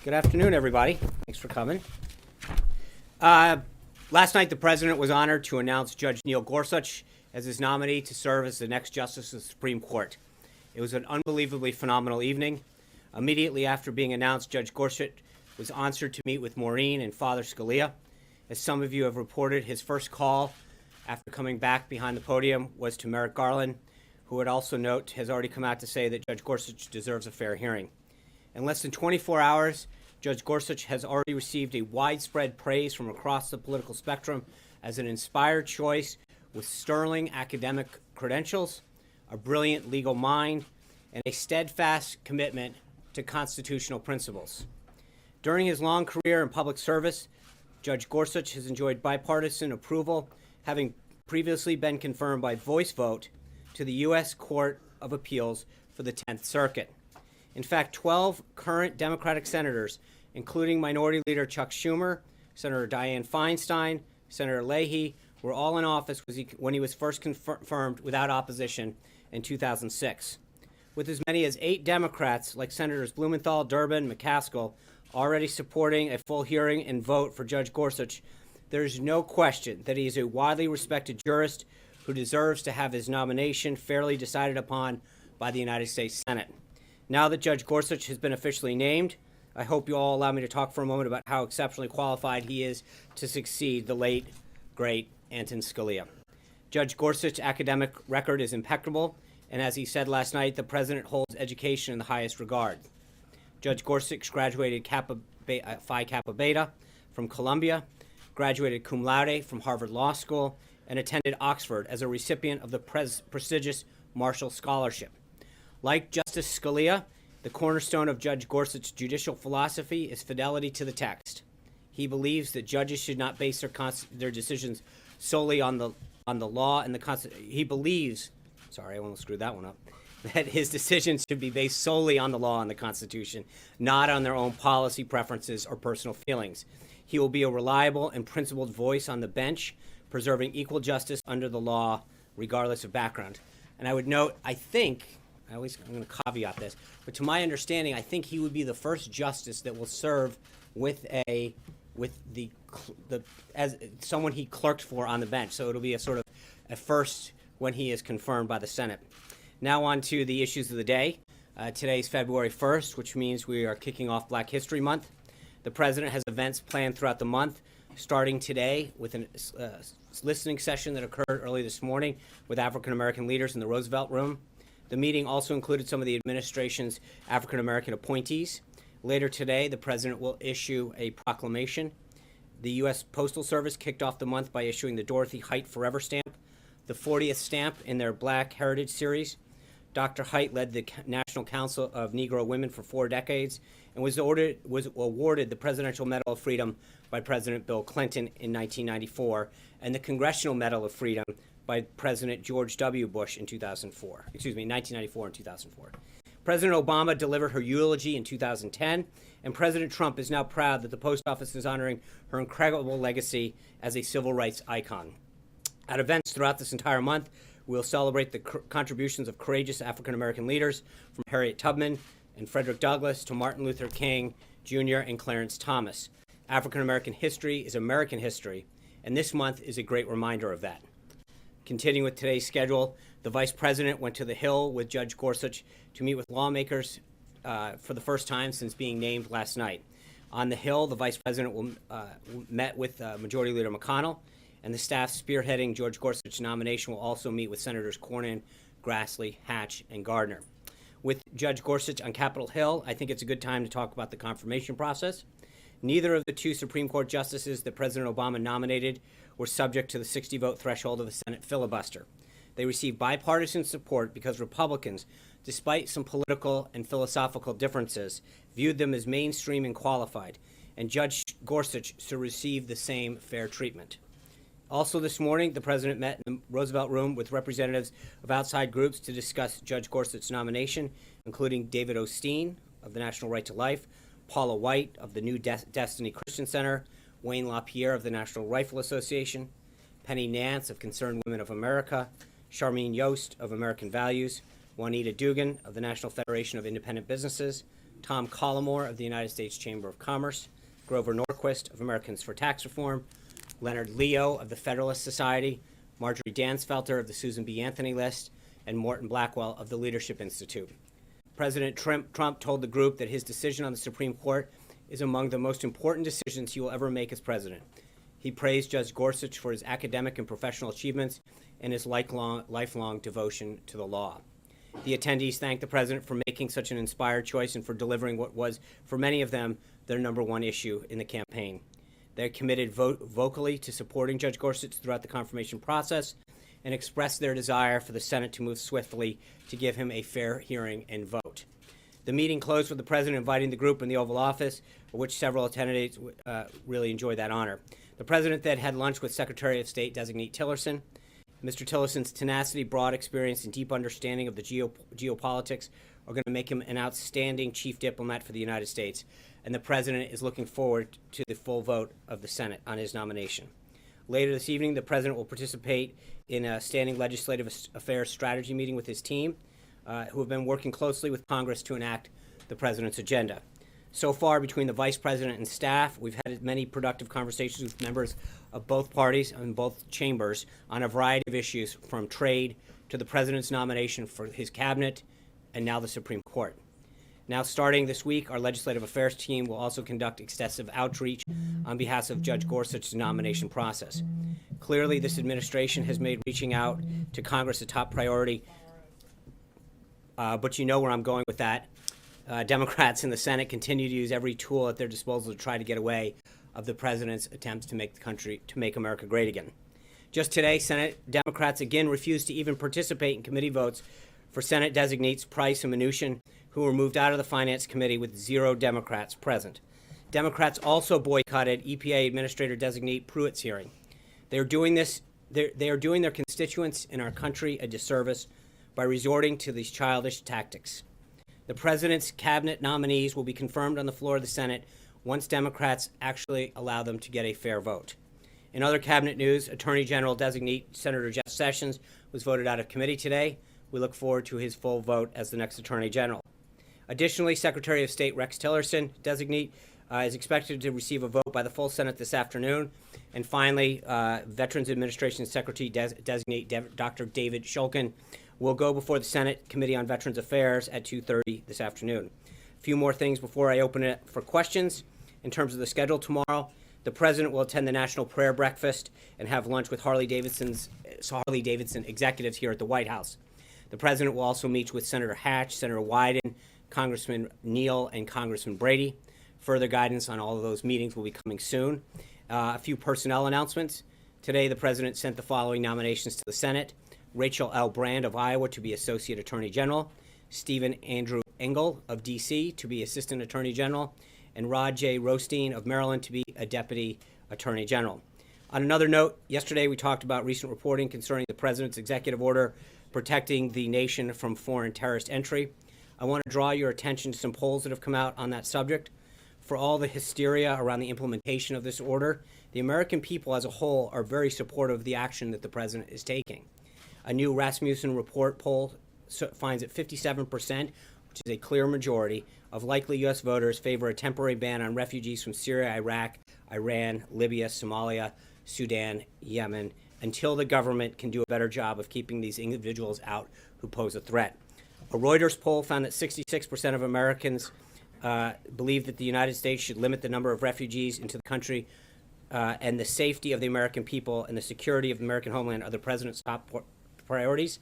Good afternoon, everybody. Thanks for coming. Last night, the president was honored to announce Judge Neil Gorsuch as his nominee to serve as the next justice of the Supreme Court. It was an unbelievably phenomenal evening. Immediately after being announced, Judge Gorsuch was honored to meet with Maureen and Father Scalia. As some of you have reported, his first call after coming back behind the podium was to Merrick Garland, who would also note has already come out to say that Judge Gorsuch deserves a fair hearing. In less than 24 hours, Judge Gorsuch has already received a widespread praise from across the political spectrum as an inspired choice with sterling academic credentials, a brilliant legal mind, and a steadfast commitment to constitutional principles. During his long career in public service, Judge Gorsuch has enjoyed bipartisan approval, having previously been confirmed by voice vote to the U.S. Court of Appeals for the 10th Circuit. In fact, 12 current Democratic senators, including Minority Leader Chuck Schumer, Senator Dianne Feinstein, Senator Leahy, were all in office when he was first confirmed without opposition in 2006. With as many as 8 Democrats, like Senators Blumenthal, Durbin, McCaskill, already supporting a full hearing and vote for Judge Gorsuch, there is no question that he is a widely respected jurist who deserves to have his nomination fairly decided upon by the United States Senate. Now that Judge Gorsuch has been officially named, I hope you all allow me to talk for a moment about how exceptionally qualified he is to succeed the late, great Anton Scalia. Judge Gorsuch's academic record is impeccable, and as he said last night, the president holds education in the highest regard. Judge Gorsuch graduated Phi Kappa Beta from Columbia, graduated cum laude from Harvard Law School, and attended Oxford as a recipient of the prestigious Marshall Scholarship. Like Justice Scalia, the cornerstone of Judge Gorsuch's judicial philosophy is fidelity to the text. He believes that judges should not base their decisions solely on the law and the Constitution. He believes, sorry, I almost screwed that one up, that his decisions should be based solely on the law and the Constitution, not on their own policy preferences or personal feelings. He will be a reliable and principled voice on the bench, preserving equal justice under the law, regardless of background. And I would note, I'm going to caveat this, but to my understanding, I think he would be the first justice that will serve as someone he clerked for on the bench. So it'll be a sort of a first when he is confirmed by the Senate. Now on to the issues of the day. Today's February 1st, which means we are kicking off Black History Month. The president has events planned throughout the month, starting today with a listening session that occurred early this morning with African American leaders in the Roosevelt Room. The meeting also included some of the administration's African American appointees. Later today, the president will issue a proclamation. The U.S. Postal Service kicked off the month by issuing the Dorothy Height Forever stamp, the 40th stamp in their Black Heritage series. Dr. Height led the National Council of Negro Women for 4 decades and was awarded the Presidential Medal of Freedom by President Bill Clinton in 1994 and the Congressional Medal of Freedom by President George W. Bush in 1994 and 2004. President Obama delivered her eulogy in 2010, and President Trump is now proud that the Post Office is honoring her incredible legacy as a civil rights icon. At events throughout this entire month, we'll celebrate the contributions of courageous African American leaders from Harriet Tubman and Frederick Douglass to Martin Luther King Jr. and Clarence Thomas. African American history is American history, and this month is a great reminder of that. Continuing with today's schedule, the Vice President went to the Hill with Judge Gorsuch to meet with lawmakers for the first time since being named last night. On the Hill, the Vice President met with Majority Leader McConnell, and the staff spearheading Judge Gorsuch's nomination will also meet with Senators Cornyn, Grassley, Hatch, and Gardner. With Judge Gorsuch on Capitol Hill, I think it's a good time to talk about the confirmation process. Neither of the 2 Supreme Court justices that President Obama nominated were subject to the 60-vote threshold of the Senate filibuster. They received bipartisan support because Republicans, despite some political and philosophical differences, viewed them as mainstream and qualified, and Judge Gorsuch should receive the same fair treatment. Also this morning, the president met in the Roosevelt Room with representatives of outside groups to discuss Judge Gorsuch's nomination, including David Osteen of the National Right to Life, Paula White of the New Destiny Christian Center, Wayne LaPierre of the National Rifle Association, Penny Nance of Concerned Women of America, Charmene Yost of American Values, Juanita Dugan of the National Federation of Independent Businesses, Tom Collimore of the United States Chamber of Commerce, Grover Norquist of Americans for Tax Reform, Leonard Leo of the Federalist Society, Marjorie Dansfelter of the Susan B. Anthony List, and Morton Blackwell of the Leadership Institute. President Trump told the group that his decision on the Supreme Court is among the most important decisions he will ever make as president. He praised Judge Gorsuch for his academic and professional achievements and his lifelong devotion to the law. The attendees thanked the president for making such an inspired choice and for delivering what was, for many of them, their number one issue in the campaign. They committed vocally to supporting Judge Gorsuch throughout the confirmation process and expressed their desire for the Senate to move swiftly to give him a fair hearing and vote. The meeting closed with the president inviting the group in the Oval Office, which several attendees really enjoyed that honor. The president then had lunch with Secretary of State designate Tillerson. Mr. Tillerson's tenacity, broad experience, and deep understanding of the geopolitics are going to make him an outstanding chief diplomat for the United States, and the president is looking forward to the full vote of the Senate on his nomination. Later this evening, the president will participate in a standing legislative affairs strategy meeting with his team, who have been working closely with Congress to enact the president's agenda. So far, between the vice president and staff, we've had many productive conversations with members of both parties and both chambers on a variety of issues, from trade to the president's nomination for his cabinet and now the Supreme Court. Now, starting this week, our legislative affairs team will also conduct extensive outreach on behalf of Judge Gorsuch's nomination process. Clearly, this administration has made reaching out to Congress a top priority, but you know where I'm going with that. Democrats in the Senate continue to use every tool at their disposal to try to get away of the president's attempts to make America great again. Just today, Senate Democrats again refused to even participate in committee votes for Senate designates Price and Mnuchin, who were moved out of the Finance Committee with 0 Democrats present. Democrats also boycotted EPA Administrator Designate Pruitt's hearing. They are doing their constituents in our country a disservice by resorting to these childish tactics. The president's cabinet nominees will be confirmed on the floor of the Senate once Democrats actually allow them to get a fair vote. In other cabinet news, Attorney General designate Senator Jeff Sessions was voted out of committee today. We look forward to his full vote as the next Attorney General. Additionally, Secretary of State Rex Tillerson designate is expected to receive a vote by the full Senate this afternoon. And finally, Veterans Administration Secretary designate Dr. David Shulkin will go before the Senate Committee on Veterans Affairs at 2:30 this afternoon. A few more things before I open it for questions. In terms of the schedule tomorrow, the president will attend the National Prayer Breakfast and have lunch with Harley Davidson executives here at the White House. The president will also meet with Senator Hatch, Senator Wyden, Congressman Neal, and Congressman Brady. Further guidance on all of those meetings will be coming soon. A few personnel announcements. Today, the president sent the following nominations to the Senate: Rachel L. Brand of Iowa to be Associate Attorney General, Stephen Andrew Engel of D.C. to be Assistant Attorney General, and Rod J. Rothstein of Maryland to be a Deputy Attorney General. On another note, yesterday we talked about recent reporting concerning the president's executive order protecting the nation from foreign terrorist entry. I want to draw your attention to some polls that have come out on that subject. For all the hysteria around the implementation of this order, the American people as a whole are very supportive of the action that the president is taking. A new Rasmussen report poll finds that 57%, which is a clear majority, of likely U.S. voters favor a temporary ban on refugees from Syria, Iraq, Iran, Libya, Somalia, Sudan, Yemen, until the government can do a better job of keeping these individuals out who pose a threat. A Reuters poll found that 66% of Americans believe that the United States should limit the number of refugees into the country, and the safety of the American people and the security of the American homeland are the president's top priorities.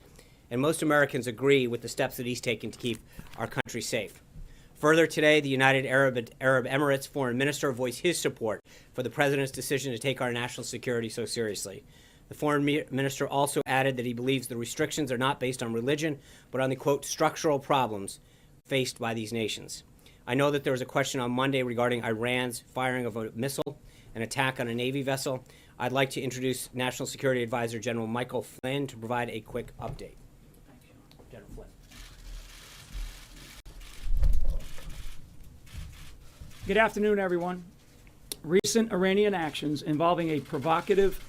And most Americans agree with the steps that he's taken to keep our country safe. Further today, the United Arab Emirates foreign minister voiced his support for the president's decision to take our national security so seriously. The foreign minister also added that he believes the restrictions are not based on religion, but on the, quote, structural problems faced by these nations. I know that there was a question on Monday regarding Iran's firing of a missile, an attack on a Navy vessel. I'd like to introduce National Security Advisor General Michael Flynn to provide a quick update. Thank you. General Flynn. Good afternoon, everyone. Recent Iranian actions involving a provocative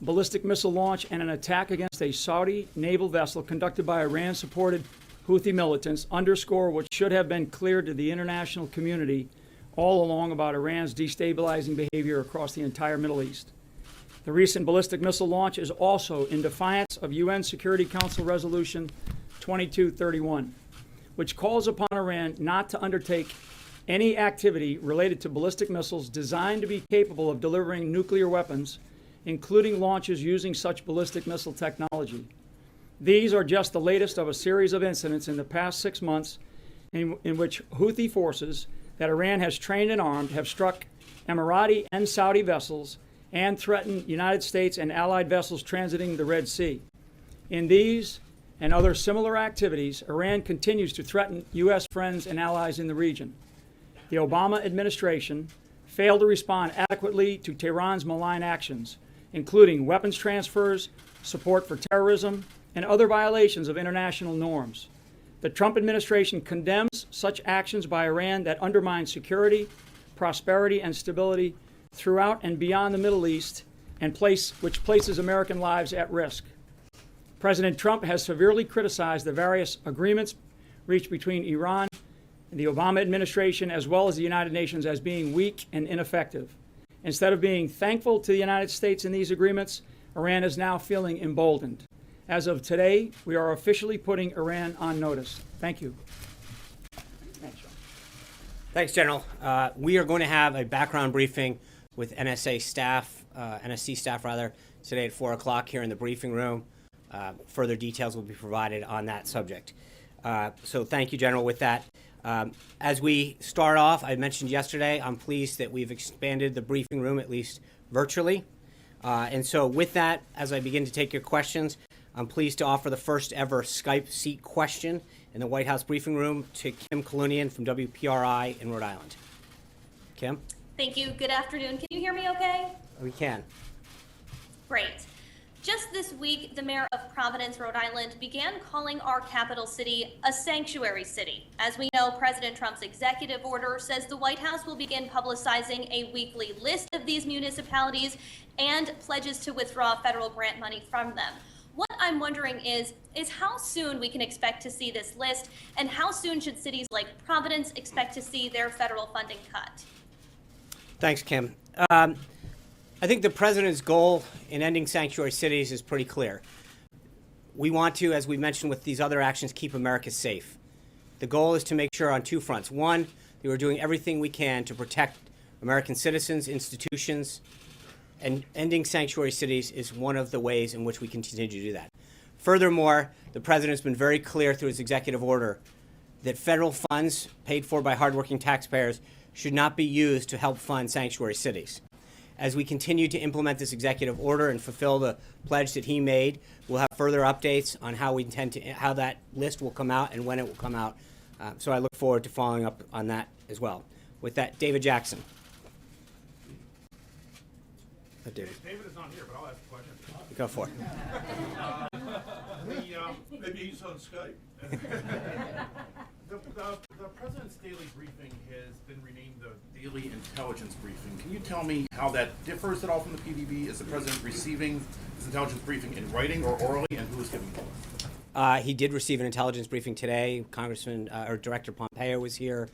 ballistic missile launch and an attack against a Saudi naval vessel conducted by Iran-supported Houthi militants underscore what should have been clear to the international community all along about Iran's destabilizing behavior across the entire Middle East. The recent ballistic missile launch is also in defiance of UN Security Council Resolution 2231, which calls upon Iran not to undertake any activity related to ballistic missiles designed to be capable of delivering nuclear weapons, including launches using such ballistic missile technology. These are just the latest of a series of incidents in the past 6 months in which Houthi forces that Iran has trained and armed have struck Emirati and Saudi vessels and threatened United States and allied vessels transiting the Red Sea. In these and other similar activities, Iran continues to threaten U.S. friends and allies in the region. The Obama administration failed to respond adequately to Tehran's malign actions, including weapons transfers, support for terrorism, and other violations of international norms. The Trump administration condemns such actions by Iran that undermine security, prosperity, and stability throughout and beyond the Middle East, and which places American lives at risk. President Trump has severely criticized the various agreements reached between Iran and the Obama administration, as well as the United Nations, as being weak and ineffective. Instead of being thankful to the United States in these agreements, Iran is now feeling emboldened. As of today, we are officially putting Iran on notice. Thank you. Thanks, John. Thanks, General. We are going to have a background briefing with NSC staff today at 4 o'clock here in the briefing room. Further details will be provided on that subject. So thank you, General, with that. As we start off, I mentioned yesterday, I'm pleased that we've expanded the briefing room, at least virtually. And so with that, as I begin to take your questions, I'm pleased to offer the first ever Skype seat question in the White House briefing room to Kim Kalunian from WPRI in Rhode Island. Kim? Thank you. Good afternoon. Can you hear me okay? We can. Great. Just this week, the mayor of Providence, Rhode Island, began calling our capital city a sanctuary city. As we know, President Trump's executive order says the White House will begin publicizing a weekly list of these municipalities and pledges to withdraw federal grant money from them. What I'm wondering is how soon we can expect to see this list, and how soon should cities like Providence expect to see their federal funding cut? Thanks, Kim. I think the president's goal in ending sanctuary cities is pretty clear. We want to, as we mentioned with these other actions, keep America safe. The goal is to make sure on two fronts. One, that we're doing everything we can to protect American citizens, institutions, and ending sanctuary cities is one of the ways in which we continue to do that. Furthermore, the president's been very clear through his executive order that federal funds paid for by hardworking taxpayers should not be used to help fund sanctuary cities. As we continue to implement this executive order and fulfill the pledge that he made, we'll have further updates on how that list will come out and when it will come out. So I look forward to following up on that as well. With that, David Jackson. David is not here, but I'll ask a question. Go for it. Maybe he's on Skype. The president's daily briefing has been renamed the Daily Intelligence Briefing. Can you tell me how that differs at all from the PDB? Is the president receiving his intelligence briefing in writing or orally, and who is giving it? He did receive an intelligence briefing today. Director Pompeo was here.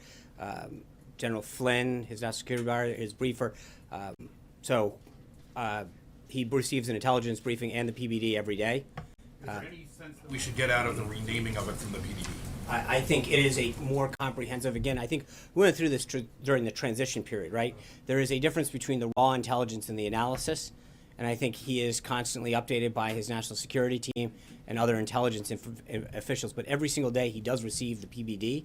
General Flynn, his national security advisor, his briefer. He receives an intelligence briefing and the PBD every day. Is there any sense that we should get out of the renaming of it from the PDB? I think it is a more comprehensive. Again, I think we went through this during the transition period, right? There is a difference between the raw intelligence and the analysis, and I think he is constantly updated by his national security team and other intelligence officials. But every single day he does receive the PBD,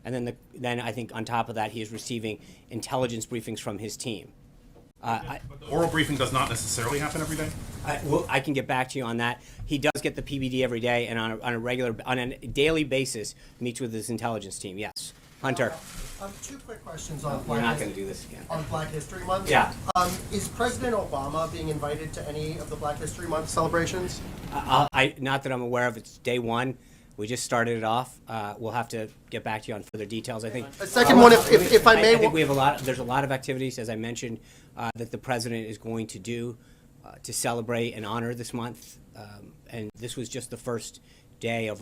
and then I think on top of that he is receiving intelligence briefings from his team. But the oral briefing does not necessarily happen every day? I can get back to you on that. He does get the PBD every day, and on a daily basis meets with his intelligence team. Yes, Hunter. Two quick questions on We're not going to do this again. On Black History Month. Yeah. Is President Obama being invited to any of the Black History Month celebrations? Not that I'm aware of. It's day one. We just started it off. We'll have to get back to you on further details. I think. A second one, if I may. I think we have there's a lot of activities, as I mentioned, that the president is going to do to celebrate and honor this month. And this was just the first day of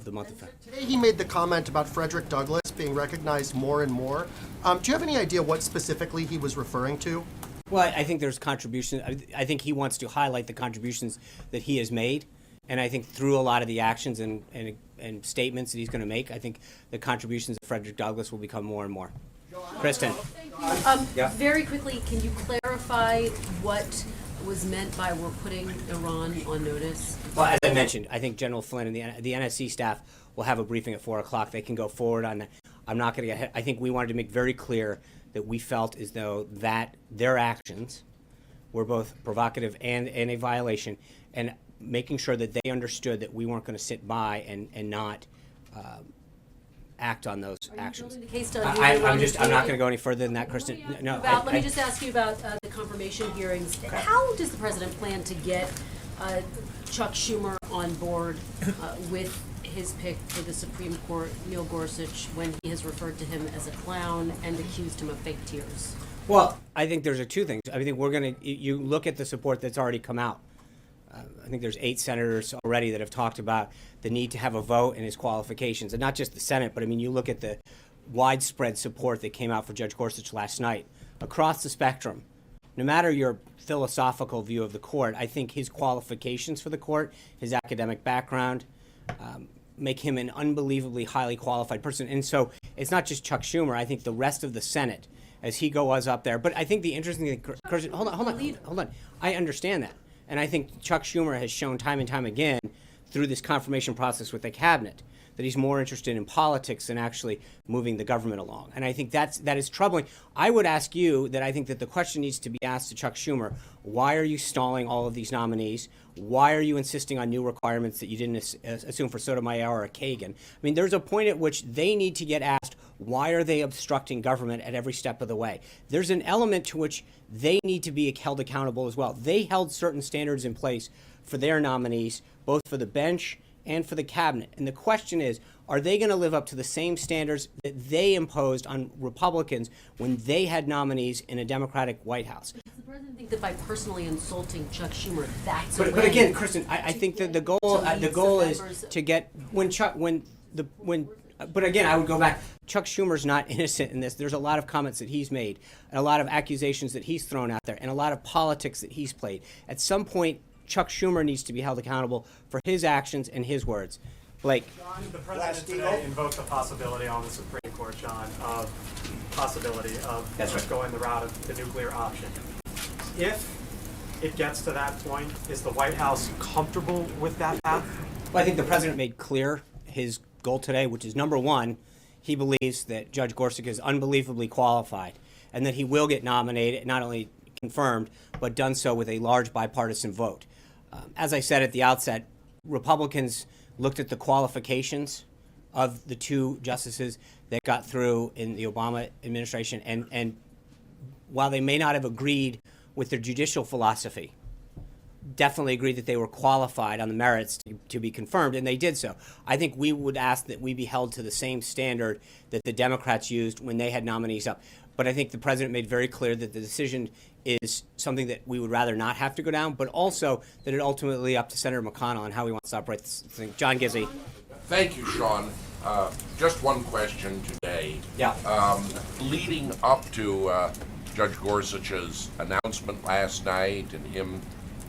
the month of February. Today he made the comment about Frederick Douglass being recognized more and more. Do you have any idea what specifically he was referring to? Well, I think there's contributions. I think he wants to highlight the contributions that he has made. And I think through a lot of the actions and statements that he's going to make, I think the contributions of Frederick Douglass will become more and more. Kristen. Yeah. Very quickly, can you clarify what was meant by we're putting Iran on notice? Well, as I mentioned, I think General Flynn and the NSC staff will have a briefing at 4 o'clock. They can go forward on that. I'm not going to get ahead. I think we wanted to make very clear that we felt as though that their actions were both provocative and a violation, and making sure that they understood that we weren't going to sit by and not act on those actions. Building the case to I'm not going to go any further than that, Kristen. No. Let me just ask you about the confirmation hearings. How does the president plan to get Chuck Schumer on board with his pick for the Supreme Court, Neil Gorsuch, when he has referred to him as a clown and accused him of fake tears? Well, I think there's two things. I think you look at the support that's already come out. I think there's 8 senators already that have talked about the need to have a vote and his qualifications, and not just the Senate, but I mean, you look at the widespread support that came out for Judge Gorsuch last night across the spectrum. No matter your philosophical view of the court, I think his qualifications for the court, his academic background, make him an unbelievably highly qualified person. And so it's not just Chuck Schumer. I think the rest of the Senate, as he goes up there. But I think the interesting thing, hold on. I understand that. And I think Chuck Schumer has shown time and time again through this confirmation process with the cabinet that he's more interested in politics than actually moving the government along. And I think that is troubling. I would ask you that I think that the question needs to be asked to Chuck Schumer, why are you stalling all of these nominees? Why are you insisting on new requirements that you didn't assume for Sotomayor or Kagan? I mean, there's a point at which they need to get asked, why are they obstructing government at every step of the way? There's an element to which they need to be held accountable as well. They held certain standards in place for their nominees, both for the bench and for the cabinet. And the question is, are they going to live up to the same standards that they imposed on Republicans when they had nominees in a Democratic White House? Does the president think that by personally insulting Chuck Schumer, that's but again, Kristen, I think that the goal is to get but again, I would go back. Chuck Schumer's not innocent in this. There's a lot of comments that he's made, and a lot of accusations that he's thrown out there, and a lot of politics that he's played. At some point, Chuck Schumer needs to be held accountable for his actions and his words. Blake. John, the president today invoked the possibility on the Supreme Court, John, of going the route of the nuclear option. If it gets to that point, is the White House comfortable with that path? Well, I think the president made clear his goal today, which is number one, he believes that Judge Gorsuch is unbelievably qualified and that he will get nominated, not only confirmed, but done so with a large bipartisan vote. As I said at the outset, Republicans looked at the qualifications of the 2 justices that got through in the Obama administration, and while they may not have agreed with their judicial philosophy, definitely agreed that they were qualified on the merits to be confirmed, and they did so. I think we would ask that we be held to the same standard that the Democrats used when they had nominees up. But I think the president made very clear that the decision is something that we would rather not have to go down, but also that it ultimately up to Senator McConnell and how he wants to operate this thing. John Gizzi. Thank you, Sean. Just one question today. Yeah. Leading up to Judge Gorsuch's announcement last night and him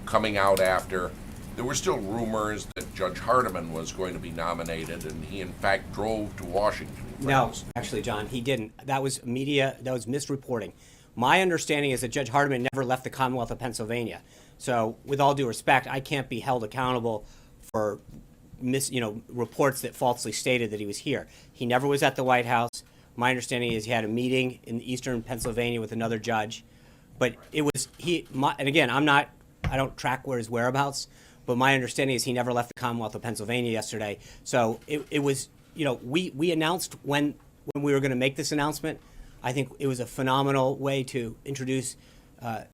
coming out after, there were still rumors that Judge Hardiman was going to be nominated, and he in fact drove to Washington. No, actually, John, he didn't. That was misreporting. My understanding is that Judge Hardiman never left the Commonwealth of Pennsylvania. So, with all due respect, I can't be held accountable for reports that falsely stated that he was here. He never was at the White House. My understanding is he had a meeting in eastern Pennsylvania with another judge. But it was and again, I don't track his whereabouts, but my understanding is he never left the Commonwealth of Pennsylvania yesterday. So it was, we announced when we were going to make this announcement. I think it was a phenomenal way to introduce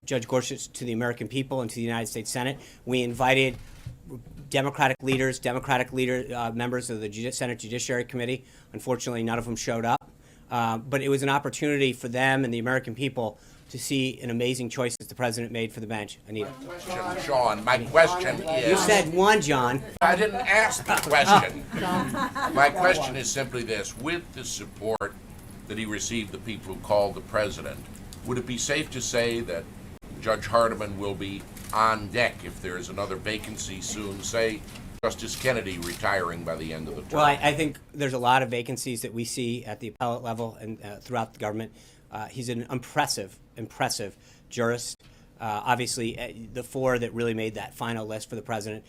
Judge Gorsuch to the American people and to the United States Senate. We invited Democratic members of the Senate Judiciary Committee. Unfortunately, none of them showed up. But it was an opportunity for them and the American people to see an amazing choice that the president made for the bench. Anita. Sean, my question You is, said one, John. I didn't ask the question. My question is simply this: with the support that he received, the people who called the president, would it be safe to say that Judge Hardiman will be on deck if there is another vacancy soon, say Justice Kennedy retiring by the end of the term? Well, I think there's a lot of vacancies that we see at the appellate level and throughout the government. He's an impressive jurist. Obviously, the four that really made that final list for the president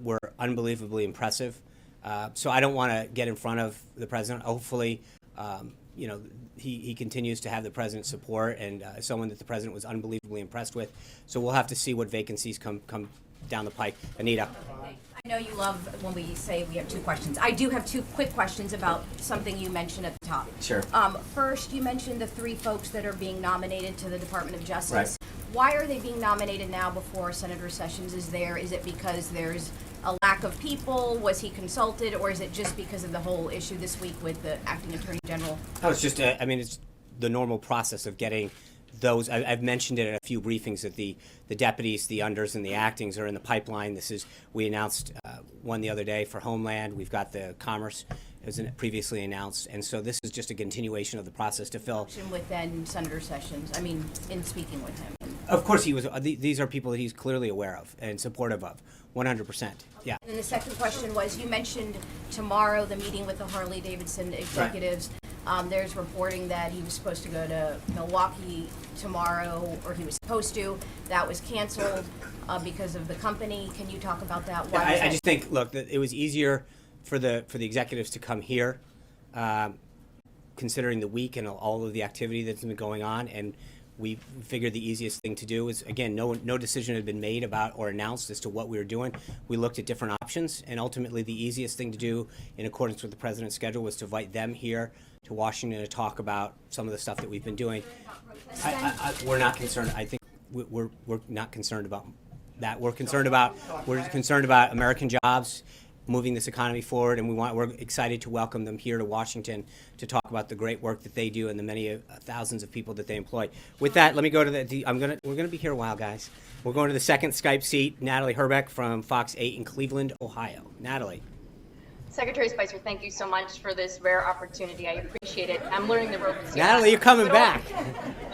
were unbelievably impressive. So I don't want to get in front of the president. Hopefully, he continues to have the president's support and someone that the president was unbelievably impressed with. So we'll have to see what vacancies come down the pike. Anita. I know you love when we say we have two questions. I do have two quick questions about something you mentioned at the top. Sure. First, you mentioned the three folks that are being nominated to the Department of Justice. Right. Why are they being nominated now before Senator Sessions is there? Is it because there's a lack of people? Was he consulted? Or is it just because of the whole issue this week with the acting attorney general? Oh, it's just, it's the normal process of getting those. I've mentioned it at a few briefings that the deputies, the unders, and the actings are in the pipeline. We announced one the other day for Homeland. We've got the Commerce, as previously announced. And so this is just a continuation of the process to fill. With then Senator Sessions, in speaking with him. Of course, he was. These are people that he's clearly aware of and supportive of, 100%. Yeah. And the second question was, you mentioned tomorrow the meeting with the Harley-Davidson executives. Right. There's reporting that he was supposed to go to Milwaukee tomorrow, or he was supposed to. That was canceled because of the company. Can you talk about that? Why I just think, look, that it was easier for the executives to come here, considering the week and all of the activity that's been going on, and we figured the easiest thing to do is, again, no decision had been made about or announced as to what we were doing. We looked at different options, and ultimately the easiest thing to do in accordance with the president's schedule was to invite them here to Washington to talk about some of the stuff that we've been doing. We're not concerned. I think we're not concerned about that. We're concerned about American jobs, moving this economy forward, and we're excited to welcome them here to Washington to talk about the great work that they do and the many thousands of people that they employ. With that, let me go to we're gonna be here a while, guys. We're going to the second Skype seat. Natalie Herbeck from Fox 8 in Cleveland, Ohio. Natalie. Secretary Spicer, thank you so much for this rare opportunity. I appreciate it. I'm learning the ropes. Natalie, you're coming back.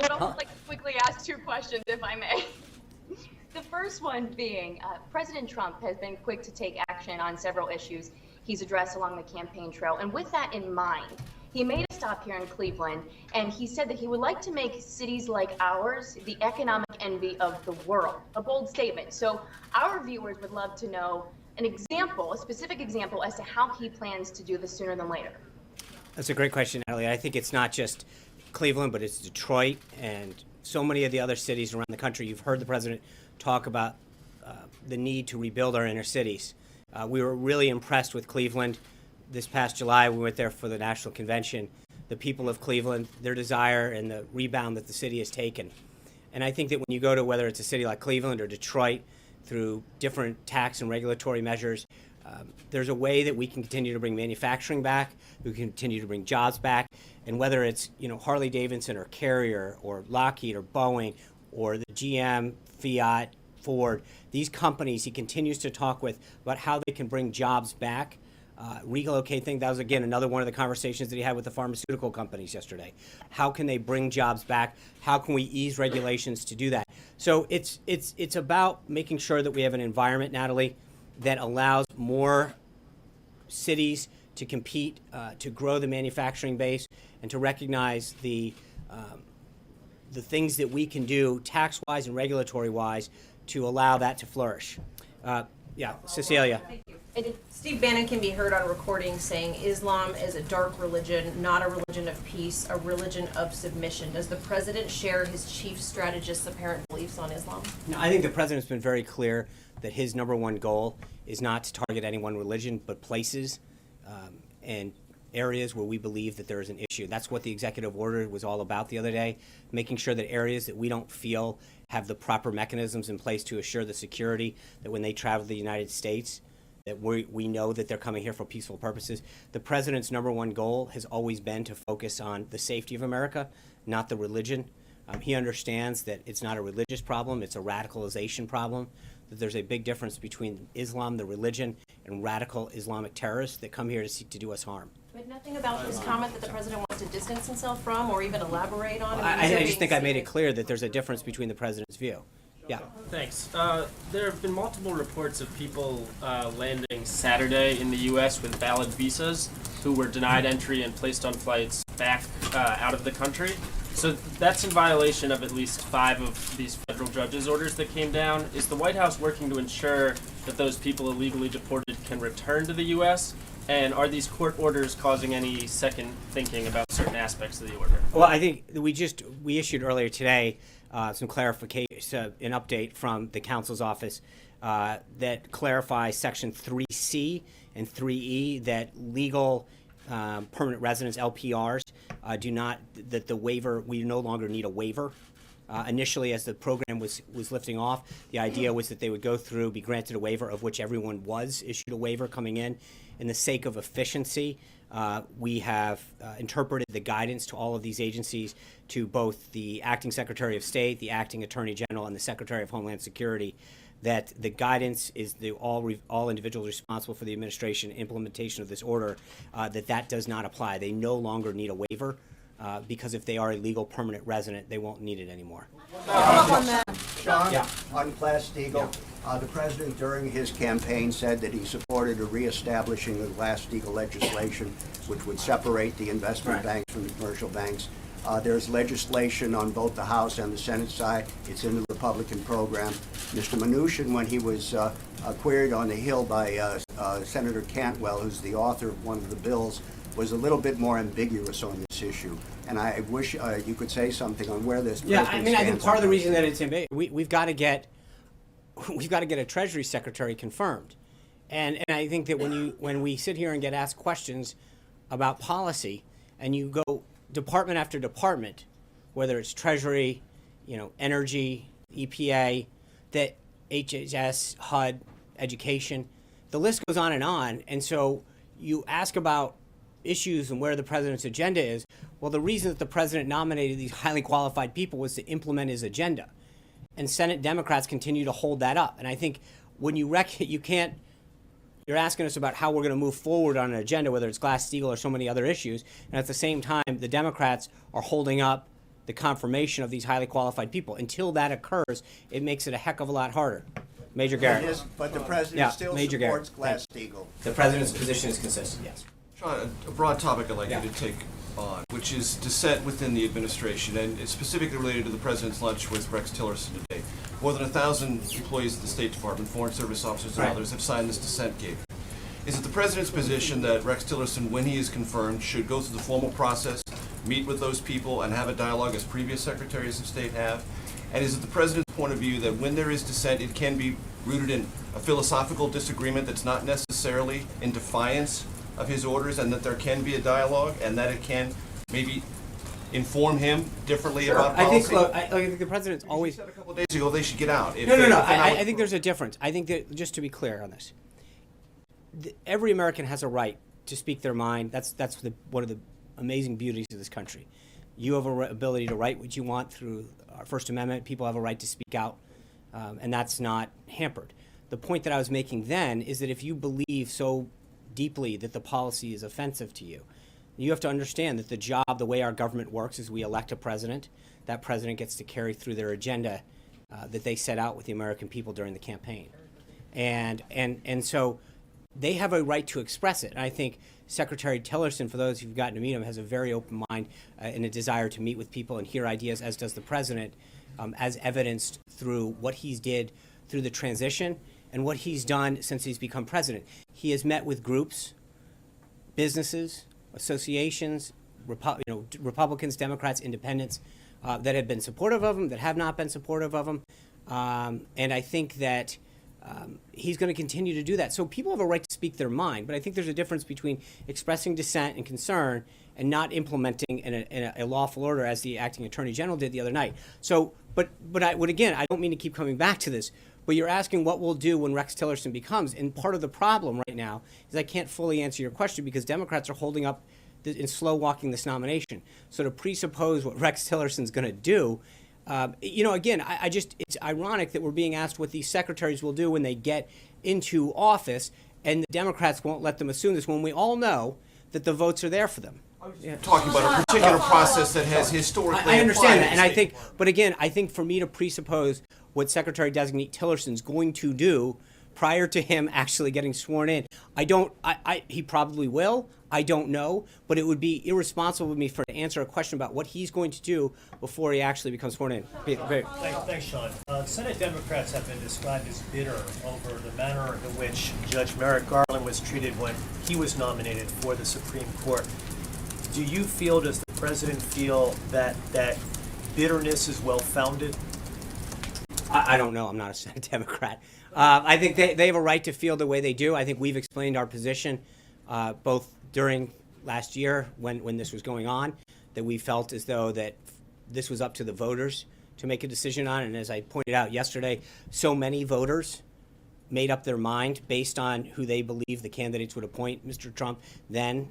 I'd also like to quickly ask two questions, if I may. The first one being, President Trump has been quick to take action on several issues he's addressed along the campaign trail. And with that in mind, he made a stop here in Cleveland, and he said that he would like to make cities like ours the economic envy of the world. A bold statement. So our viewers would love to know a specific example as to how he plans to do this sooner than later. That's a great question, Natalie. I think it's not just Cleveland, but it's Detroit and so many of the other cities around the country. You've heard the president talk about the need to rebuild our inner cities. We were really impressed with Cleveland. This past July, we went there for the national convention. The people of Cleveland, their desire and the rebound that the city has taken. And I think that when you go to whether it's a city like Cleveland or Detroit, through different tax and regulatory measures, there's a way that we can continue to bring manufacturing back, we can continue to bring jobs back, and whether it's Harley Davidson or Carrier or Lockheed or Boeing or the GM, Fiat, Ford, these companies he continues to talk with about how they can bring jobs back, relocate things. That was, again, another one of the conversations that he had with the pharmaceutical companies yesterday. How can they bring jobs back? How can we ease regulations to do that? So it's about making sure that we have an environment, Natalie, that allows more cities to compete, to grow the manufacturing base, and to recognize the things that we can do tax-wise and regulatory-wise to allow that to flourish. Cecilia. Steve Bannon can be heard on recording saying Islam is a dark religion, not a religion of peace, a religion of submission. Does the president share his chief strategist's apparent beliefs on Islam? No, I think the president's been very clear that his number one goal is not to target any one religion, but places and areas where we believe that there is an issue. That's what the executive order was all about the other day, making sure that areas that we don't feel have the proper mechanisms in place to assure the security, that when they travel to the United States, that we know that they're coming here for peaceful purposes. The president's number one goal has always been to focus on the safety of America, not the religion. He understands that it's not a religious problem, it's a radicalization problem, that there's a big difference between Islam, the religion, and radical Islamic terrorists that come here to seek to do us harm. But nothing about his comment that the president wants to distance himself from or even elaborate on? I just think I made it clear that there's a difference between the president's view. Yeah. Thanks. There have been multiple reports of people landing Saturday in the U.S. with valid visas who were denied entry and placed on flights back out of the country. So that's in violation of at least 5 of these federal judges' orders that came down. Is the White House working to ensure that those people illegally deported can return to the U.S.? And are these court orders causing any second thinking about certain aspects of the order? Well, I think we issued earlier today some clarification, an update from the counsel's office that clarifies Section 3C and 3E that legal permanent residents, LPRs, that the waiver, we no longer need a waiver. Initially, as the program was lifting off, the idea was that they would go through, be granted a waiver, of which everyone was issued a waiver coming in. In the sake of efficiency, we have interpreted the guidance to all of these agencies, to both the Acting Secretary of State, the Acting Attorney General, and the Secretary of Homeland Security, that the guidance is all individuals responsible for the administration and implementation of this order, that does not apply. They no longer need a waiver. Because if they are a legal permanent resident, they won't need it anymore. Sean, on Glass-Steagall, the president during his campaign said that he supported a reestablishing of Glass-Steagall legislation, which would separate the investment banks from the commercial banks. There's legislation on both the House and the Senate side. It's in the Republican program. Mr. Mnuchin, when he was queried on the Hill by Senator Cantwell, who's the author of one of the bills, was a little bit more ambiguous on this issue, and I wish you could say something on where this. Yeah, I mean, I think part of the reason that it's ambiguous, we've got to get a Treasury Secretary confirmed, and I think that when we sit here and get asked questions about policy, and you go department after department, whether it's Treasury, Energy, EPA, that HHS, HUD, Education, the list goes on, and so you ask about issues and where the president's agenda is. Well, the reason that the president nominated these highly qualified people was to implement his agenda. And Senate Democrats continue to hold that up. And I think when you're asking us about how we're going to move forward on an agenda, whether it's Glass-Steagall or so many other issues, and at the same time, the Democrats are holding up the confirmation of these highly qualified people. Until that occurs, it makes it a heck of a lot harder. Major Garrett. But the president still Major supports Garrett. Glass-Steagall. The president's position is consistent, yes. Sean, a broad topic I'd like you to take on, which is dissent within the administration, and it's specifically related to the president's lunch with Rex Tillerson today. More than 1,000 employees of the State Department, Foreign Service officers, and others have signed this dissent gate. Is it the president's position that Rex Tillerson, when he is confirmed, should go through the formal process, meet with those people, and have a dialogue as previous secretaries of state have? And is it the president's point of view that when there is dissent, it can be rooted in a philosophical disagreement that's not necessarily in defiance of his orders, and that there can be a dialogue, and that it can maybe inform him differently about policy? I think the president's always said a couple of days ago they should get out. No. I think there's a difference. I think that, just to be clear on this, every American has a right to speak their mind. That's one of the amazing beauties of this country. You have an ability to write what you want through our First Amendment. People have a right to speak out, and that's not hampered. The point that I was making then is that if you believe so deeply that the policy is offensive to you, you have to understand that the way our government works is we elect a president. That president gets to carry through their agenda that they set out with the American people during the campaign. And so they have a right to express it. And I think Secretary Tillerson, for those who've gotten to meet him, has a very open mind and a desire to meet with people and hear ideas, as does the president, as evidenced through what he's did through the transition and what he's done since he's become president. He has met with groups, businesses, associations, Republicans, Democrats, independents that have been supportive of him, that have not been supportive of him. And I think that he's going to continue to do that. So people have a right to speak their mind, but I think there's a difference between expressing dissent and concern and not implementing in a lawful order, as the acting attorney general did the other night. So, but I don't mean to keep coming back to this, but you're asking what we'll do when Rex Tillerson becomes. And part of the problem right now is I can't fully answer your question because Democrats are holding up in slow walking this nomination. So to presuppose what Rex Tillerson's going to do, again, it's ironic that we're being asked what these secretaries will do when they get into office, and the Democrats won't let them assume this when we all know that the votes are there for them. Talking about a particular process that has historically I understand applied that, and I think, but again, I think for me to presuppose what Secretary-designate Tillerson's going to do prior to him actually getting sworn in, he probably will. I don't know, but it would be irresponsible of me to answer a question about what he's going to do before he actually becomes sworn in. Thanks, Sean. Senate Democrats have been described as bitter over the manner in which Judge Merrick Garland was treated when he was nominated for the Supreme Court. Do you feel, does the president feel that bitterness is well-founded? I don't know. I'm not a Senate Democrat. I think they have a right to feel the way they do. I think we've explained our position both during last year when this was going on, that we felt as though that this was up to the voters to make a decision on. And as I pointed out yesterday, so many voters made up their mind based on who they believe the candidates would appoint. Mr. Trump, then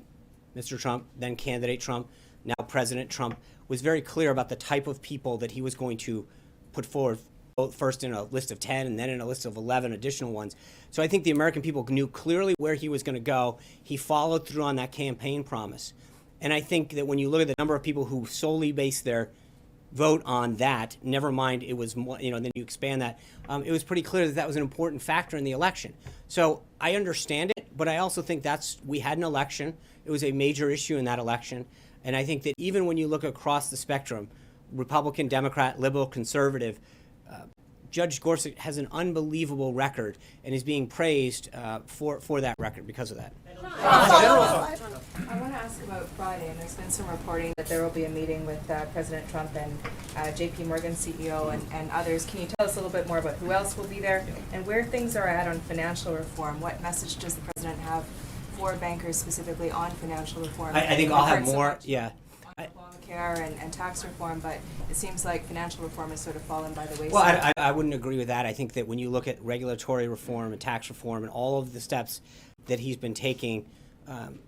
candidate Trump, now President Trump, was very clear about the type of people that he was going to put forward, both first in a list of 10 and then in a list of 11 additional ones. So I think the American people knew clearly where he was going to go. He followed through on that campaign promise. And I think that when you look at the number of people who solely based their vote on that, never mind it was more, then you expand that, it was pretty clear that was an important factor in the election. So I understand it, but I also think we had an election. It was a major issue in that election. And I think that even when you look across the spectrum, Republican, Democrat, liberal, conservative, Judge Gorsuch has an unbelievable record and is being praised for that record because of that. I want to ask about Friday, and there's been some reporting that there will be a meeting with President Trump and J.P. Morgan CEO and others. Can you tell us a little bit more about who else will be there and where things are at on financial reform? What message does the president have for bankers specifically on financial reform? I think I'll have more, yeah. Obamacare and tax reform, but it seems like financial reform has sort of fallen by the wayside. Well, I wouldn't agree with that. I think that when you look at regulatory reform and tax reform and all of the steps that he's been taking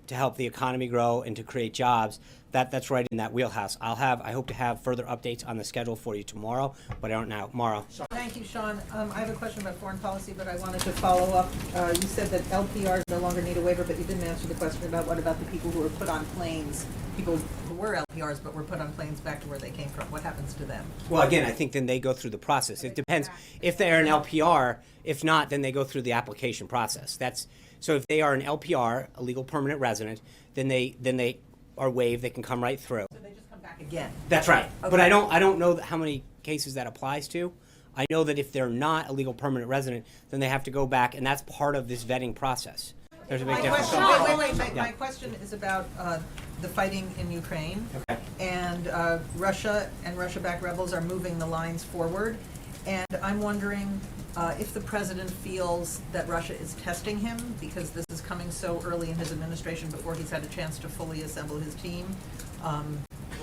to help the economy grow and to create jobs, that's right in that wheelhouse. I hope to have further updates on the schedule for you tomorrow, but I don't know. Tomorrow. Thank you, Sean. I have a question about foreign policy, but I wanted to follow up. You said that LPRs no longer need a waiver, but you didn't answer the question about what about the people who were put on planes, people who were LPRs but were put on planes back to where they came from. What happens to them? Well, again, I think then they go through the process. It depends if they're an LPR. If not, then they go through the application process. So if they are an LPR, a legal permanent resident, then they are waived. They can come right through. So they just come back again? That's right. Okay. But I don't know how many cases that applies to. I know that if they're not a legal permanent resident, then they have to go back, and that's part of this vetting process. There's a big difference. My question is about the fighting in Ukraine. Okay. And Russia and Russia-backed rebels are moving the lines forward. And I'm wondering if the president feels that Russia is testing him because this is coming so early in his administration before he's had a chance to fully assemble his team,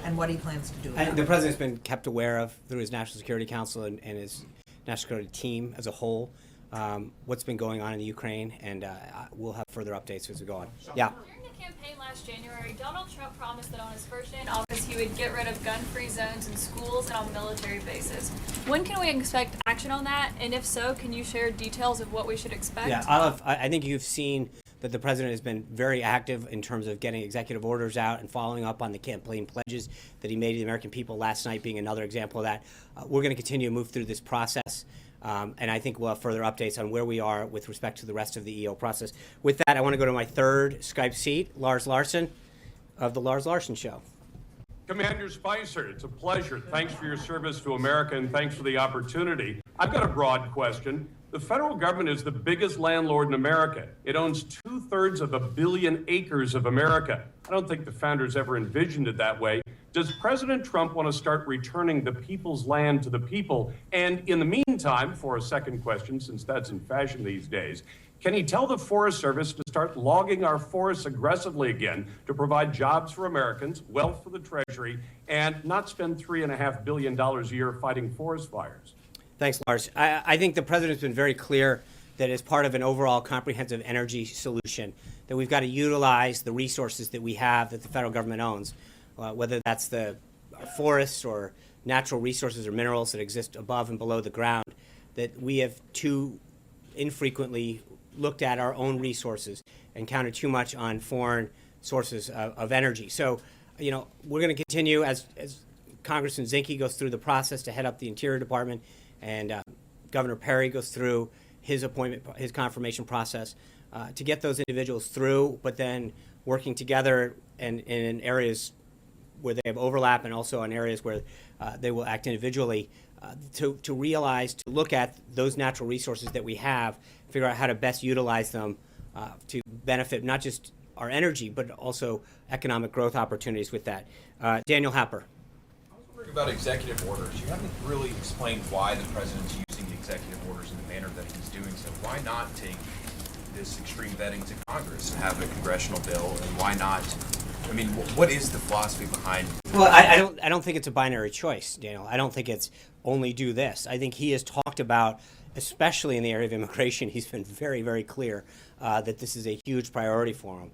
and what he plans to do about it. The president's been kept aware of through his National Security Council and his National Security team as a whole what's been going on in the Ukraine, and we'll have further updates as we go on. Yeah. During the campaign last January, Donald Trump promised that on his first day in office he would get rid of gun-free zones in schools and on military bases. When can we expect action on that? And if so, can you share details of what we should expect? Yeah, I think you've seen that the president has been very active in terms of getting executive orders out and following up on the campaign pledges that he made to the American people last night being another example of that. We're going to continue to move through this process. And I think we'll have further updates on where we are with respect to the rest of the EO process. With that, I want to go to my third Skype seat, Lars Larson of The Lars Larson Show. Commander Spicer, it's a pleasure. Thanks for your service to America and thanks for the opportunity. I've got a broad question. The federal government is the biggest landlord in America. It owns 2/3 of 1 billion acres of America. I don't think the founders ever envisioned it that way. Does President Trump want to start returning the people's land to the people? And in the meantime, for a second question, since that's in fashion these days, can he tell the Forest Service to start logging our forests aggressively again to provide jobs for Americans, wealth for the Treasury, and not spend $3.5 billion a year fighting forest fires? Thanks, Lars. I think the president's been very clear that as part of an overall comprehensive energy solution, that we've got to utilize the resources that we have that the federal government owns, whether that's the forests or natural resources or minerals that exist above and below the ground, that we have too infrequently looked at our own resources and counted too much on foreign sources of energy. So, you know, we're going to continue as Congressman Zinke goes through the process to head up the Interior Department, and Governor Perry goes through his appointment, his confirmation process, to get those individuals through, but then working together and in areas where they have overlap and also in areas where they will act individually, to realize, to look at those natural resources that we have, figure out how to best utilize them to benefit not just our energy, but also economic growth opportunities with that. Daniel Happer. About executive orders. You haven't really explained why the president's using the executive orders in the manner that he's doing so. Why not take this extreme vetting to Congress and have a congressional bill, and why not? I mean, what is the philosophy behind? Well, I don't think it's a binary choice, Daniel. I don't think it's only do this. I think he has talked about, especially in the area of immigration, he's been very, very clear that this is a huge priority for him.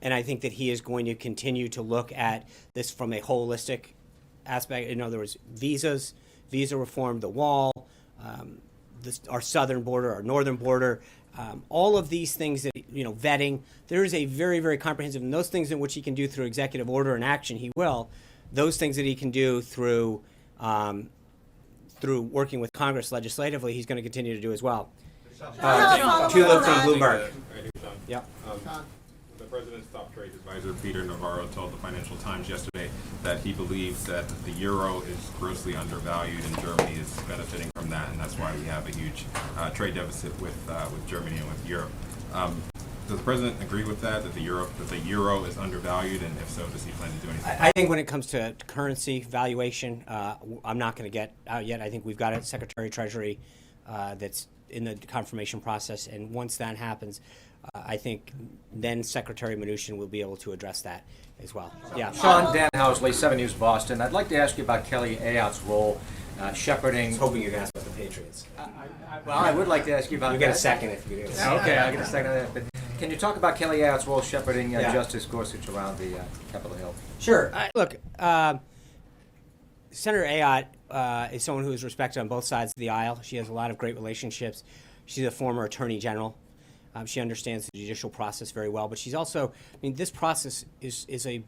And I think that he is going to continue to look at this from a holistic aspect. In other words, visas, visa reform, the wall, our southern border, our northern border, all of these things that, you know, vetting. There is a very, very comprehensive, and those things in which he can do through executive order and action, he will. Those things that he can do through working with Congress legislatively, he's going to continue to do as well. Tulip from Bloomberg. Yep. The president's top trade advisor, Peter Navarro, told the Financial Times yesterday that he believes that the euro is grossly undervalued and Germany is benefiting from that, and that's why we have a huge trade deficit with Germany and with Europe. Does the president agree with that, that the euro is undervalued, and if so, does he plan to do anything? I think when it comes to currency valuation, I'm not going to get out yet. I think we've got a Secretary of Treasury that's in the confirmation process, and once that happens, I think then Secretary Mnuchin will be able to address that as well. Yeah. Sean, Dan Housley, 7 News Boston. I'd like to ask you about Kelly Ayotte's role shepherding. I was hoping you'd ask about the Patriots. Well, I would like to ask you about that. You get a second if you do. Okay, I'll get a second on that. But can you talk about Kelly Ayotte's role shepherding Justice Gorsuch around the Capitol Hill? Sure. Look, Senator Ayotte is someone who is respected on both sides of the aisle. She has a lot of great relationships. She's a former Attorney General. She understands the judicial process very well, but she's also, I mean, this process is a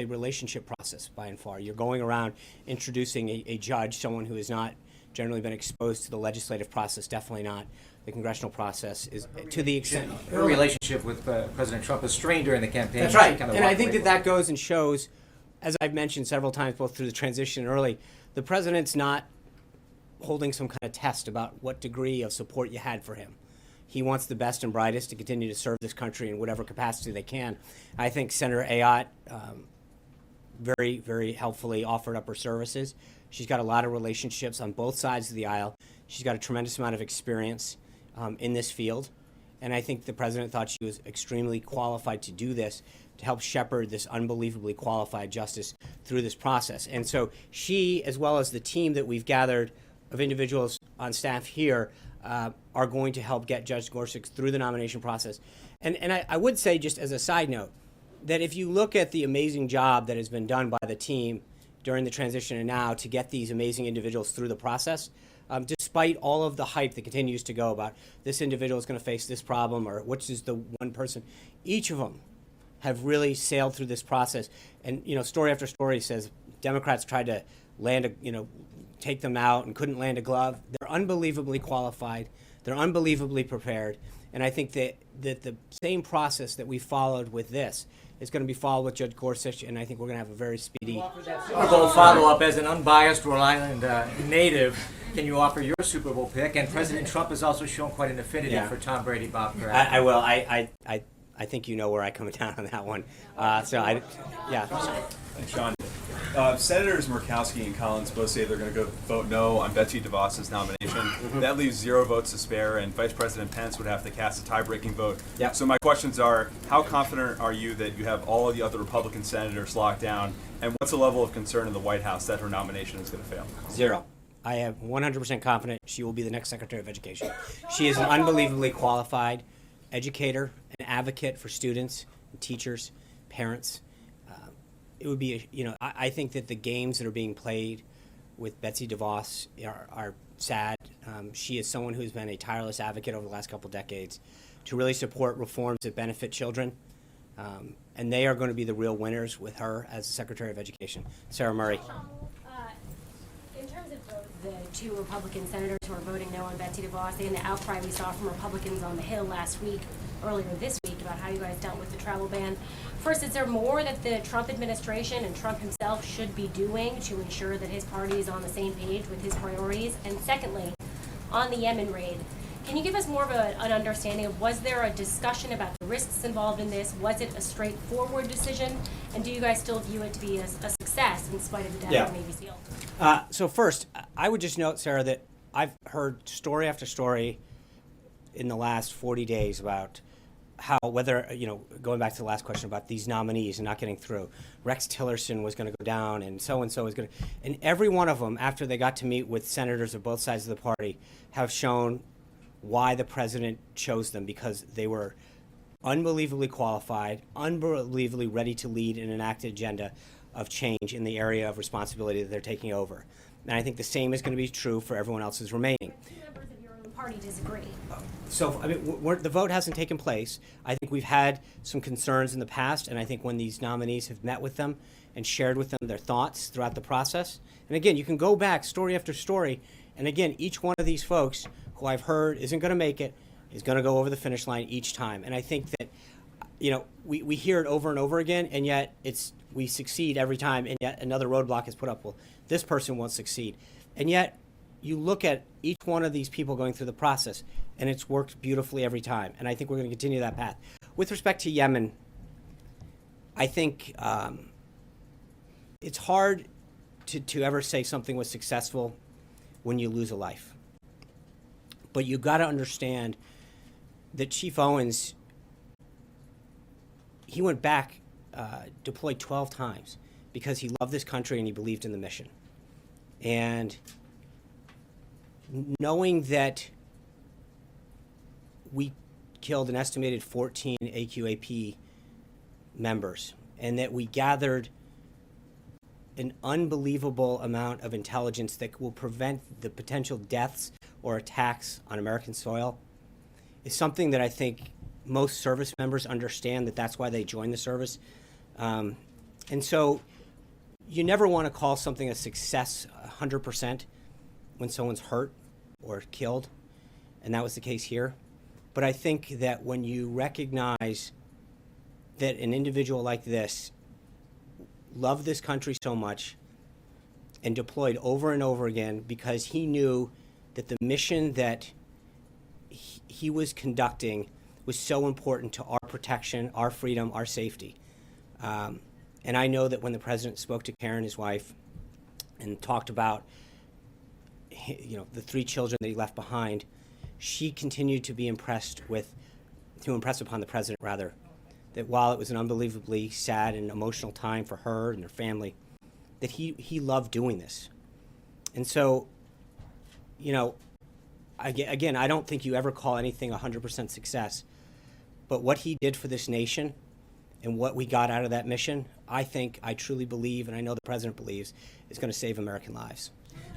relationship process by and far. You're going around introducing a judge, someone who has not generally been exposed to the legislative process, definitely not the congressional process, is to the extent. Her relationship with President Trump was strained during the campaign. That's right, and I think that goes and shows, as I've mentioned several times, both through the transition and early, the president's not holding some kind of test about what degree of support you had for him. He wants the best and brightest to continue to serve this country in whatever capacity they can. I think Senator Ayotte very, very helpfully offered up her services. She's got a lot of relationships on both sides of the aisle. She's got a tremendous amount of experience in this field. And I think the president thought she was extremely qualified to do this, to help shepherd this unbelievably qualified justice through this process. And so she, as well as the team that we've gathered of individuals on staff here, are going to help get Judge Gorsuch through the nomination process. And I would say, just as a side note, that if you look at the amazing job that has been done by the team during the transition and now to get these amazing individuals through the process, despite all of the hype that continues to go about this individual is going to face this problem or which is the one person, each of them have really sailed through this process. And, you know, story after story says Democrats tried to take them out and couldn't land a glove. They're unbelievably qualified. They're unbelievably prepared. And I think that the same process that we followed with this is going to be followed with Judge Gorsuch, and I think we're going to have a very speedy Super Bowl follow-up. As an unbiased Rhode Island native, can you offer your Super Bowl pick? And President Trump has also shown quite an affinity for Tom Brady, Bob Kraft. I will. I think you know where I come down on that one. Sean, Senators Murkowski and Collins both say they're going to go vote no on Betsy DeVos's nomination. Mm-hmm. That leaves 0 votes to spare, and Vice President Pence would have to cast a tie-breaking vote. Yep. So my questions are, how confident are you that you have all of the other Republican senators locked down, and what's the level of concern in the White House that her nomination is going to fail? 0. I am 100% confident she will be the next Secretary of Education. She is an unbelievably qualified educator, an advocate for students, and teachers, parents. It would be, I think that the games that are being played with Betsy DeVos are sad. She is someone who's been a tireless advocate over the last couple decades to really support reforms that benefit children. And they are going to be the real winners with her as the Secretary of Education. Sarah Murray. In terms of the two Republican senators who are voting no on Betsy DeVos and the outcry we saw from Republicans on the Hill earlier this week about how you guys dealt with the travel ban. First, is there more that the Trump administration and Trump himself should be doing to ensure that his party is on the same page with his priorities? And secondly, on the Yemen raid, can you give us more of an understanding of, was there a discussion about the risks involved in this? Was it a straightforward decision? And do you guys still view it to be a success in spite of the death of Navy SEAL? So first, I would just note, Sarah, that I've heard story after story in the last 40 days about how, whether, going back to the last question about these nominees and not getting through, Rex Tillerson was going to go down and so is going to, and every one of them, after they got to meet with senators of both sides of the party, have shown why the president chose them, because they were unbelievably qualified, unbelievably ready to lead and enact an agenda of change in the area of responsibility that they're taking over. And I think the same is going to be true for everyone else who's remaining. Two members of your own party disagree. So, the vote hasn't taken place. I think we've had some concerns in the past, and I think when these nominees have met with them and shared with them their thoughts throughout the process, and again, you can go back story after story, and again, each one of these folks who I've heard isn't going to make it is going to go over the finish line each time. And I think that, we hear it over and over again, and yet we succeed every time, and yet another roadblock is put up. Well, this person won't succeed. And yet, you look at each one of these people going through the process, and it's worked beautifully every time. And I think we're going to continue that path. With respect to Yemen, I think it's hard to ever say something was successful when you lose a life. But you've got to understand that Chief Owens, he went back, deployed 12 times because he loved this country and he believed in the mission. And knowing that we killed an estimated 14 AQAP members and that we gathered an unbelievable amount of intelligence that will prevent the potential deaths or attacks on American soil is something that I think most service members understand, that that's why they join the service. And so you never want to call something a success 100% when someone's hurt or killed, and that was the case here. But I think that when you recognize that an individual like this loved this country so much and deployed over and over again because he knew that the mission that he was conducting was so important to our protection, our freedom, our safety. And I know that when the president spoke to Karen, his wife, and talked about the 3 children that he left behind, she continued to be impress upon the president, rather, that while it was an unbelievably sad and emotional time for her and her family, that he loved doing this. And so, again, I don't think you ever call anything 100% success, but what he did for this nation and what we got out of that mission, I truly believe, and I know the president believes, is going to save American lives.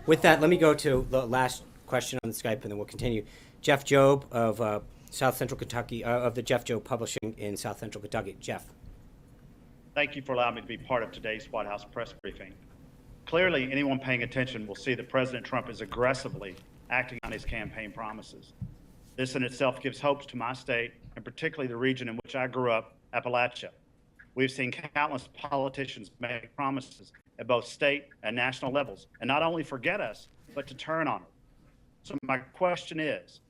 With that, let me go to the last question on the Skype, and then we'll continue. Jeff Job of South Central Kentucky, of the Jeff Job Publishing in South Central Kentucky. Jeff. Thank you for allowing me to be part of today's White House press briefing. Clearly, anyone paying attention will see that President Trump is aggressively acting on his campaign promises. This in itself gives hopes to my state, and particularly the region in which I grew up, Appalachia. We've seen countless politicians make promises at both state and national levels, and not only forget us, but to turn on it. So my question is,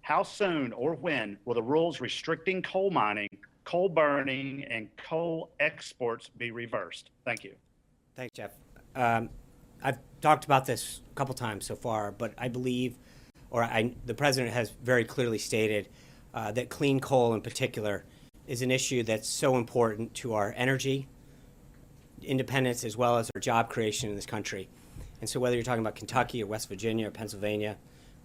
how soon or when will the rules restricting coal mining, coal burning, and coal exports be reversed? Thank you. Thanks, Jeff. I've talked about this a couple times so far, but I believe, the president has very clearly stated that clean coal in particular is an issue that's so important to our energy independence as well as our job creation in this country. And so whether you're talking about Kentucky or West Virginia or Pennsylvania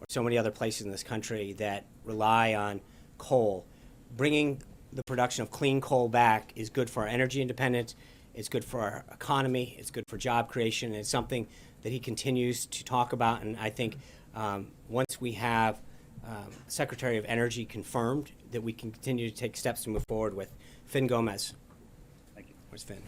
or so many other places in this country that rely on coal, bringing the production of clean coal back is good for our energy independence, it's good for our economy, it's good for job creation, and it's something that he continues to talk about. And I think once we have Secretary of Energy confirmed, that we can continue to take steps to move forward with. Finn Gomez. Thank you. Where's Finn?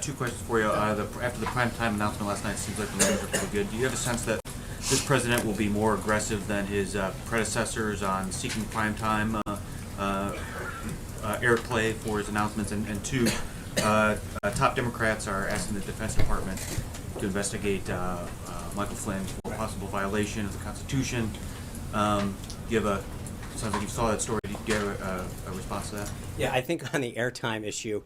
Two questions for you. After the primetime announcement last night, it seems like the numbers are pretty good. Do you have a sense that this president will be more aggressive than his predecessors on seeking primetime airplay for his announcements? And two, top Democrats are asking the Defense Department to investigate Michael Flynn for possible violation of the Constitution. Sounds like you saw that story. Did you get a response to that? Yeah, I think on the airtime issue,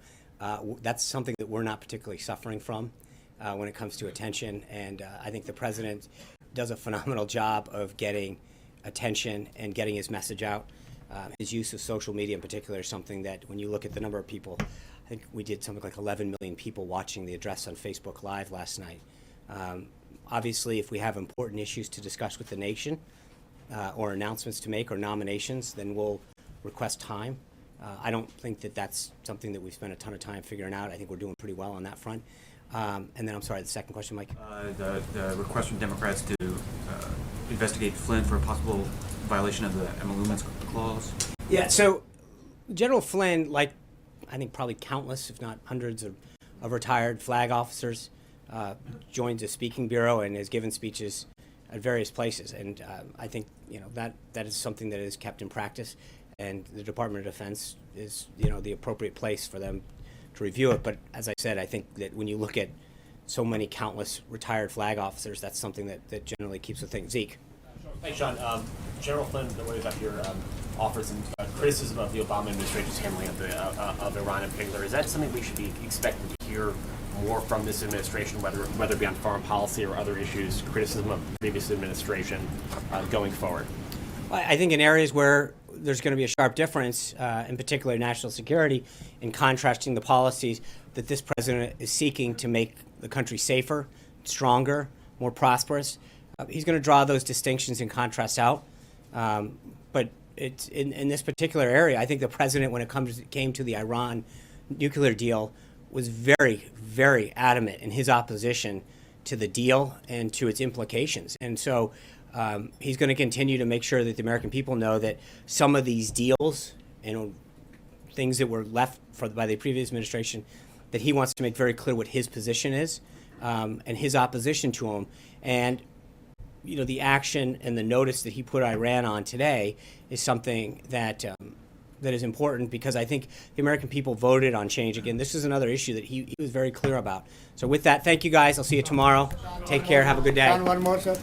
that's something that we're not particularly suffering from when it comes to attention. And I think the president does a phenomenal job of getting attention and getting his message out. His use of social media in particular is something that when you look at the number of people, I think we did something like 11 million people watching the address on Facebook Live last night. Obviously, if we have important issues to discuss with the nation or announcements to make or nominations, then we'll request time. I don't think that that's something that we've spent a ton of time figuring out. I think we're doing pretty well on that front. And then I'm sorry, the second question, Mike? The request from Democrats to investigate Flynn for a possible violation of the emoluments clause. Yeah, so General Flynn, like I think probably countless, if not hundreds of retired flag officers, joins a speaking bureau and has given speeches at various places. And I think that is something that is kept in practice. And the Department of Defense is, the appropriate place for them to review it. But as I said, I think that when you look at so many countless retired flag officers, that's something that generally keeps the thing. Zeke. Hey, Sean. General Flynn, what about your offers and criticism of the Obama administration's handling of Iran in particular? Is that something we should be expecting to hear more from this administration, whether it be on foreign policy or other issues, criticism of the previous administration going forward? I think in areas where there's going to be a sharp difference, in particular national security, in contrasting the policies that this president is seeking to make the country safer, stronger, more prosperous. He's going to draw those distinctions and contrasts out. But it's in this particular area, I think the president, when it came to the Iran nuclear deal, was very, very adamant in his opposition to the deal and to its implications. And so he's going to continue to make sure that the American people know that some of these deals and things that were left by the previous administration, that he wants to make very clear what his position is and his opposition to them. And the action and the notice that he put Iran on today is something that that is important, because I think the American people voted on change. Again, this is another issue that he was very clear about. So with that, thank you guys. I'll see you tomorrow. Take care. Have a good day. One more, sir.